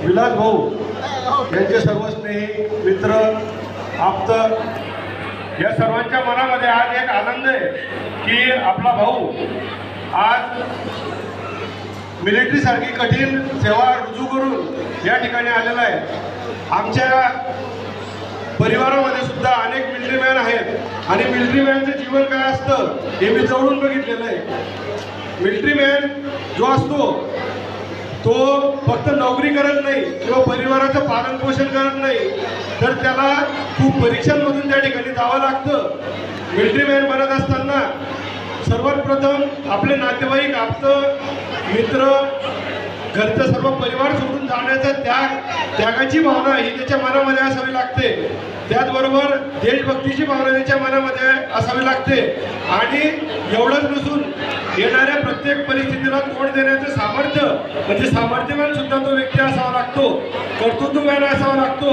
विलास भाऊ यांचे सर्व स्नेही मित्र आप्त या सर्वांच्या मनामध्ये आज एक आनंद आहे की आपला भाऊ आज मिलिटरी सारखी कठीण सेवा रुजू करून या ठिकाणी आलेला आहे। आमच्या परिवारामध्ये सुद्धा अनेक मिलिटरी मॅन आहेत आणि मिलिटरी मॅनचं जीवन काय असतं हे मी जवळून बघितलेलं आहे। मिलिटरी मॅन जो असतो तो फक्त नोकरी करत नाही किंवा परिवाराचं पालन पोषण करत नाही, तर त्याला खूप परीक्षांमधून त्या ठिकाणी जावं लागतं। मिलिटरी मॅन बनत असताना सर्वात प्रथम आपले नातेवाईक आप्त मित्र घरचं सर्व परिवार सोडून जाण्याचा त्यागाची भावना ही त्याच्या मनामध्ये असावी लागते। त्याचबरोबर देशभक्तीची भावना त्याच्या मनामध्ये असावी लागते आणि एवढंच नसून येणाऱ्या प्रत्येक परिस्थितीला तोंड देण्याचं सामर्थ्य म्हणजे सामर्थ्यवान सुद्धा तो व्यक्ती असावा लागतो, कर्तृत्ववान असावा लागतो,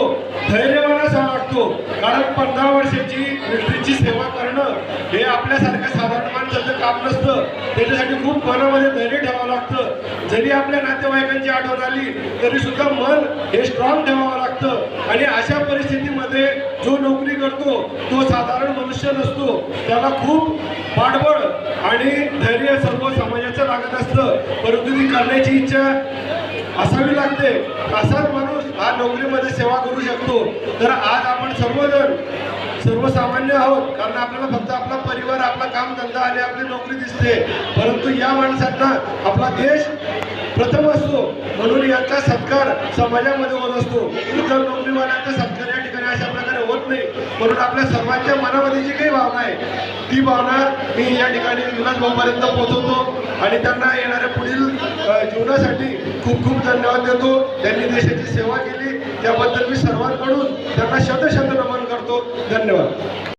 धैर्यवान असावा लागतो। कारण 15 वर्षाची मिलिटरीची सेवा करणं हे आपल्यासारख्या साधारण माणसाचं काम नसतं। त्याच्यासाठी खूप मनामध्ये धैर्य ठेवावं लागतं। जरी आपल्या नातेवाईकांची आठवण आली तरी सुद्धा मन हे स्ट्रॉंग ठेवावं लागतं आणि अशा परिस्थितीमध्ये जो नोकरी करतो तो साधारण मनुष्य नसतो, त्याला खूप पाठबळ आणि धैर्य सर्व समाजाचं लागत असतं, परंतु ती करण्याची इच्छा असावी लागते। असाच माणूस हा नोकरीमध्ये सेवा करू शकतो। तर आज आपण सर्वजण सर्वसामान्य आहोत, कारण आपल्याला फक्त आपला परिवार, आपला कामधंदा आणि आपली नोकरी दिसते, परंतु या माणसांना आपला देश प्रथम असतो, म्हणून याचा सत्कार समाजामध्ये होत असतो। इतर नोकरीवाल्यांचा सत्कार या ठिकाणी अशा प्रकारे होत नाही, म्हणून आपल्या सर्वांच्या मनामध्ये जी काही भावना आहे ती भावना मी या ठिकाणी विलास भाऊपर्यंत पोहोचवतो आणि त्यांना येणाऱ्या पुढील जीवनासाठी खूप खूप धन्यवाद देतो। त्यांनी देशाची सेवा केली त्याबद्दल मी सर्वांकडून त्यांना शत नमन करतो। धन्यवाद।